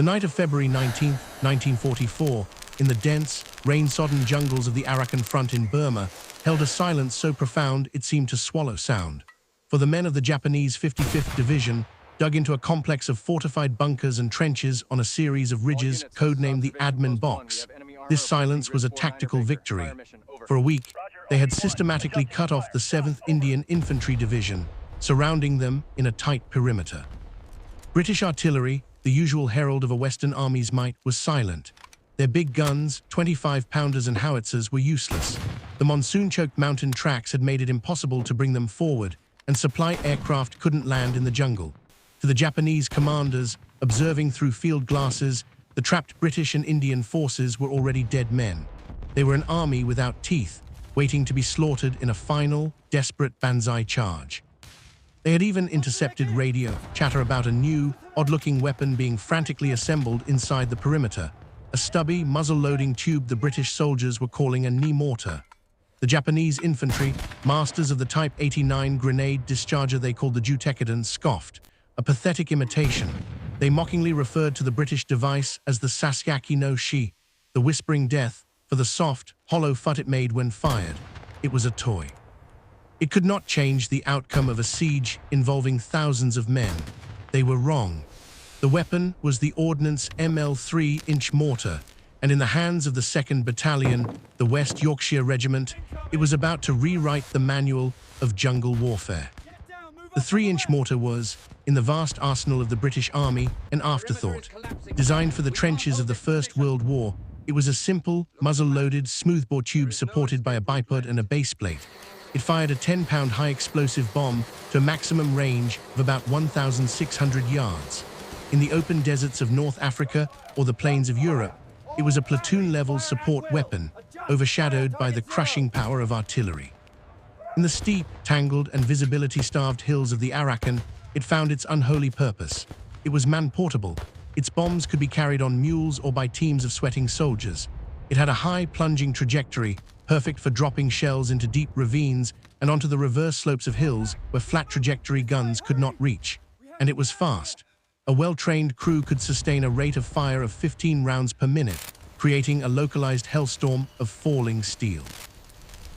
The night of February 19, 1944, in the dense, rain-sodden jungles of the Arakan front in Burma, held a silence so profound it seemed to swallow sound. For the men of the Japanese 55th Division dug into a complex of fortified bunkers and trenches on a series of ridges codenamed the Admin Box. This silence was a tactical victory. For a week, they had systematically cut off the 7th Indian Infantry Division, surrounding them in a tight perimeter. British artillery, the usual herald of a Western army's might, was silent. Their big guns, 25-pounders and howitzers, were useless. The monsoon-choked mountain tracks had made it impossible to bring them forward, and supply aircraft couldn't land in the jungle. To the Japanese commanders, observing through field glasses, the trapped British and Indian forces were already dead men. They were an army without teeth, waiting to be slaughtered in a final, desperate banzai charge. They had even intercepted radio chatter about a new, odd-looking weapon being frantically assembled inside the perimeter, a stubby, muzzle-loading tube the British soldiers were calling a knee mortar. The Japanese infantry, masters of the Type 89 grenade discharger they called the Jutekiden, scoffed, a pathetic imitation. They mockingly referred to the British device as the Sasyaki no Shi, the whispering death, for the soft, hollow thud it made when fired. It was a toy. It could not change the outcome of a siege involving thousands of men. They were wrong. The weapon was the Ordnance ML 3-inch mortar, and in the hands of the 2nd Battalion, the West Yorkshire Regiment, it was about to rewrite the manual of jungle warfare. The 3-inch mortar was, in the vast arsenal of the British Army, an afterthought. Designed for the trenches of the First World War, it was a simple, muzzle-loaded, smoothbore tube supported by a bipod and a base plate. It fired a 10-pound high-explosive bomb to a maximum range of about 1,600 yards. In the open deserts of North Africa or the plains of Europe, it was a platoon-level support weapon, overshadowed by the crushing power of artillery. In the steep, tangled, and visibility-starved hills of the Arakan, it found its unholy purpose. It was man-portable. Its bombs could be carried on mules or by teams of sweating soldiers. It had a high, plunging trajectory, perfect for dropping shells into deep ravines and onto the reverse slopes of hills where flat trajectory guns could not reach. And it was fast. A well-trained crew could sustain a rate of fire of 15 rounds per minute, creating a localized hellstorm of falling steel.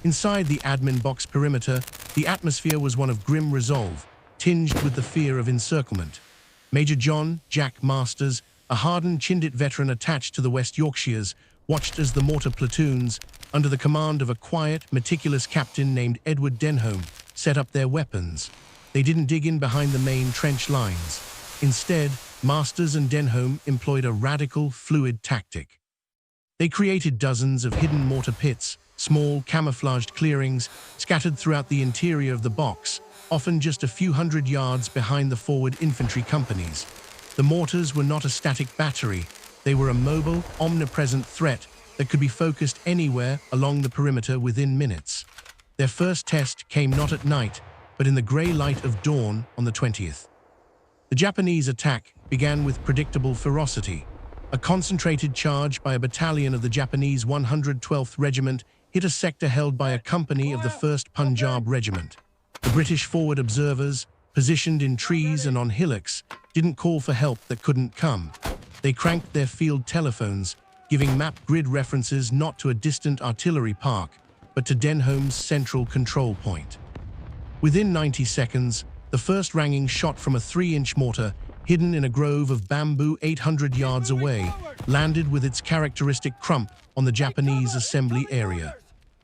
Inside the admin box perimeter, the atmosphere was one of grim resolve, tinged with the fear of encirclement. Major John "Jack" Masters, a hardened Chindit veteran attached to the West Yorkshires, watched as the mortar platoons, under the command of a quiet, meticulous captain named Edward Denholm, set up their weapons. They didn't dig in behind the main trench lines. Instead, Masters and Denholm employed a radical, fluid tactic. They created dozens of hidden mortar pits, small, camouflaged clearings scattered throughout the interior of the box, often just a few hundred yards behind the forward infantry companies. The mortars were not a static battery. They were a mobile, omnipresent threat that could be focused anywhere along the perimeter within minutes. Their first test came not at night, but in the grey light of dawn on the 20th. The Japanese attack began with predictable ferocity. A concentrated charge by a battalion of the Japanese 112th Regiment hit a sector held by a company of the 1st Punjab Regiment. The British forward observers, positioned in trees and on hillocks, didn't call for help that couldn't come. They cranked their field telephones, giving map grid references not to a distant artillery park, but to Denholm's central control point. Within 90 seconds, the first ranging shot from a 3-inch mortar, hidden in a grove of bamboo 800 yards away, landed with its characteristic crump on the Japanese assembly area.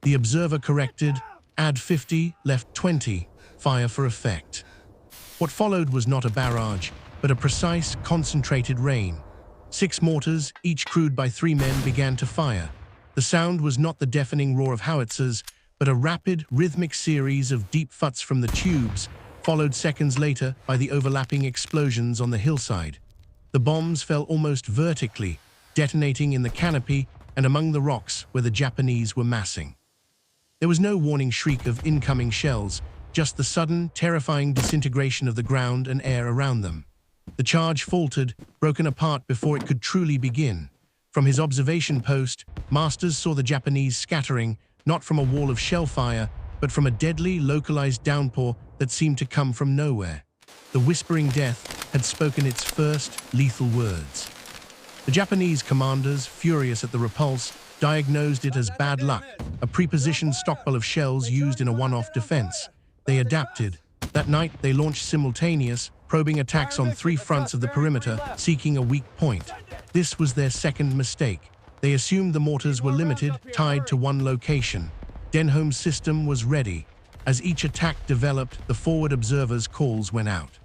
The observer corrected, add 50, left 20, fire for effect. What followed was not a barrage, but a precise, concentrated rain. 6 mortars, each crewed by 3 men, began to fire. The sound was not the deafening roar of howitzers, but a rapid, rhythmic series of deep thuds from the tubes, followed seconds later by the overlapping explosions on the hillside. The bombs fell almost vertically, detonating in the canopy and among the rocks where the Japanese were massing. There was no warning shriek of incoming shells, just the sudden, terrifying disintegration of the ground and air around them. The charge faltered, broken apart before it could truly begin. From his observation post, Masters saw the Japanese scattering, not from a wall of shell fire, but from a deadly, localized downpour that seemed to come from nowhere. The whispering death had spoken its first lethal words. The Japanese commanders, furious at the repulse, diagnosed it as bad luck, a prepositioned stockpile of shells used in a one-off defense. They adapted. That night, they launched simultaneous, probing attacks on 3 fronts of the perimeter, seeking a weak point. This was their second mistake. They assumed the mortars were limited, tied to one location. Denholm's system was ready. As each attack developed, the forward observers' calls went out.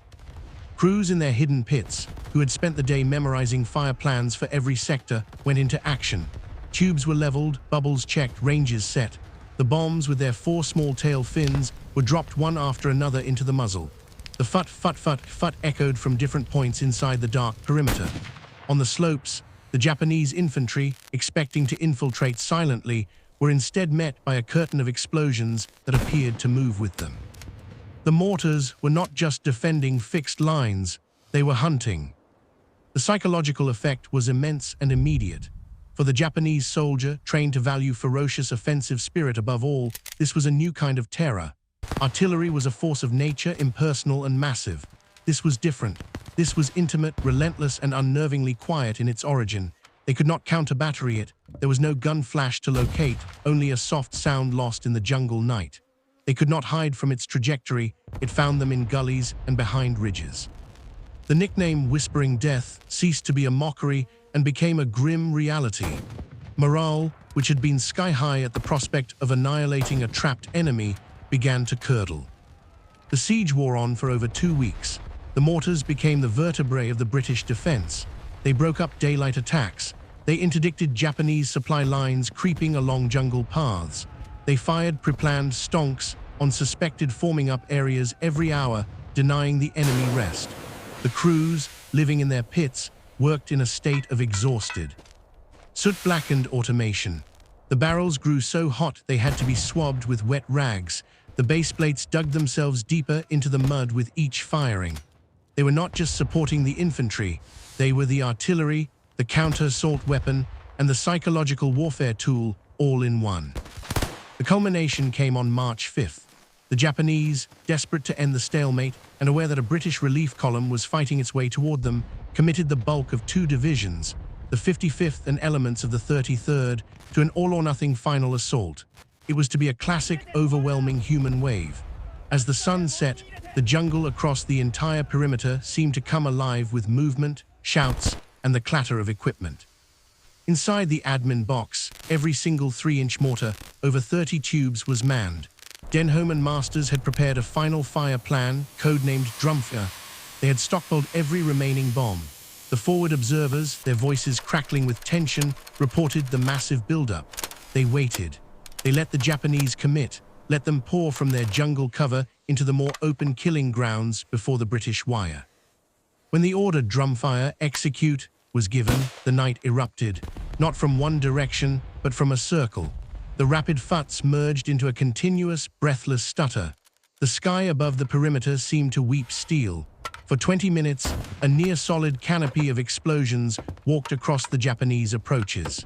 Crews in their hidden pits, who had spent the day memorizing fire plans for every sector, went into action. Tubes were leveled, bubbles checked, ranges set. The bombs, with their 4 small tail fins, were dropped one after another into the muzzle. The fut, fut, fut, fut echoed from different points inside the dark perimeter. On the slopes, the Japanese infantry, expecting to infiltrate silently, were instead met by a curtain of explosions that appeared to move with them. The mortars were not just defending fixed lines, they were hunting. The psychological effect was immense and immediate. For the Japanese soldier, trained to value ferocious offensive spirit above all, this was a new kind of terror. Artillery was a force of nature, impersonal and massive. This was different. This was intimate, relentless and unnervingly quiet in its origin. They could not counter-battery it. There was no gun flash to locate, only a soft sound lost in the jungle night. They could not hide from its trajectory. It found them in gullies and behind ridges. The nickname Whispering Death ceased to be a mockery and became a grim reality. Morale, which had been sky-high at the prospect of annihilating a trapped enemy, began to curdle. The siege wore on for over 2 weeks. The mortars became the vertebrae of the British defense. They broke up daylight attacks. They interdicted Japanese supply lines creeping along jungle paths. They fired pre-planned stonks on suspected forming-up areas every hour, denying the enemy rest. The crews, living in their pits, worked in a state of exhausted. Soot-blackened automation. The barrels grew so hot they had to be swabbed with wet rags. The base plates dug themselves deeper into the mud with each firing. They were not just supporting the infantry, they were the artillery, the counter-assault weapon, and the psychological warfare tool, all in one. The culmination came on March 5th. The Japanese, desperate to end the stalemate and aware that a British relief column was fighting its way toward them, committed the bulk of 2 divisions, the 55th and elements of the 33rd, to an all-or-nothing final assault. It was to be a classic, overwhelming human wave. As the sun set, the jungle across the entire perimeter seemed to come alive with movement, shouts, and the clatter of equipment. Inside the admin box, every single 3-inch mortar, over 30 tubes, was manned. Denholm and Masters had prepared a final fire plan, codenamed Drumfire. They had stockpiled every remaining bomb. The forward observers, their voices crackling with tension, reported the massive buildup. They waited. They let the Japanese commit, let them pour from their jungle cover into the more open killing grounds before the British wire. When the order Drumfire, execute, was given, the night erupted, not from one direction, but from a circle. The rapid futs merged into a continuous, breathless stutter. The sky above the perimeter seemed to weep steel. For 20 minutes, a near-solid canopy of explosions walked across the Japanese approaches.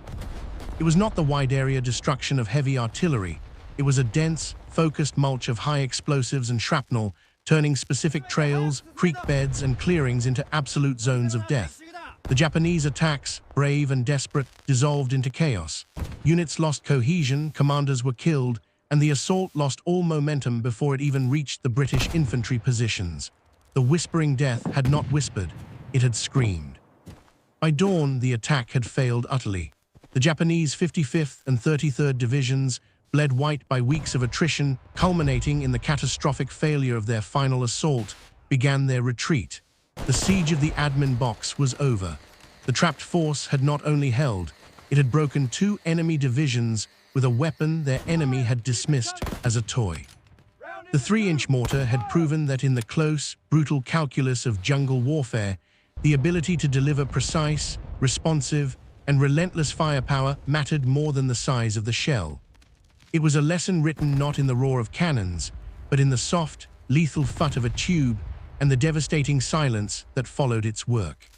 It was not the wide-area destruction of heavy artillery. It was a dense, focused mulch of high explosives and shrapnel, turning specific trails, creek beds, and clearings into absolute zones of death. The Japanese attacks, brave and desperate, dissolved into chaos. Units lost cohesion, commanders were killed, and the assault lost all momentum before it even reached the British infantry positions. The Whispering Death had not whispered, it had screamed. By dawn, the attack had failed utterly. The Japanese 55th and 33rd Divisions, bled white by weeks of attrition, culminating in the catastrophic failure of their final assault, began their retreat. The siege of the admin box was over. The trapped force had not only held, it had broken 2 enemy divisions with a weapon their enemy had dismissed as a toy. The 3-inch mortar had proven that in the close, brutal calculus of jungle warfare, the ability to deliver precise, responsive, and relentless firepower mattered more than the size of the shell. It was a lesson written not in the roar of cannons, but in the soft, lethal fut of a tube and the devastating silence that followed its work.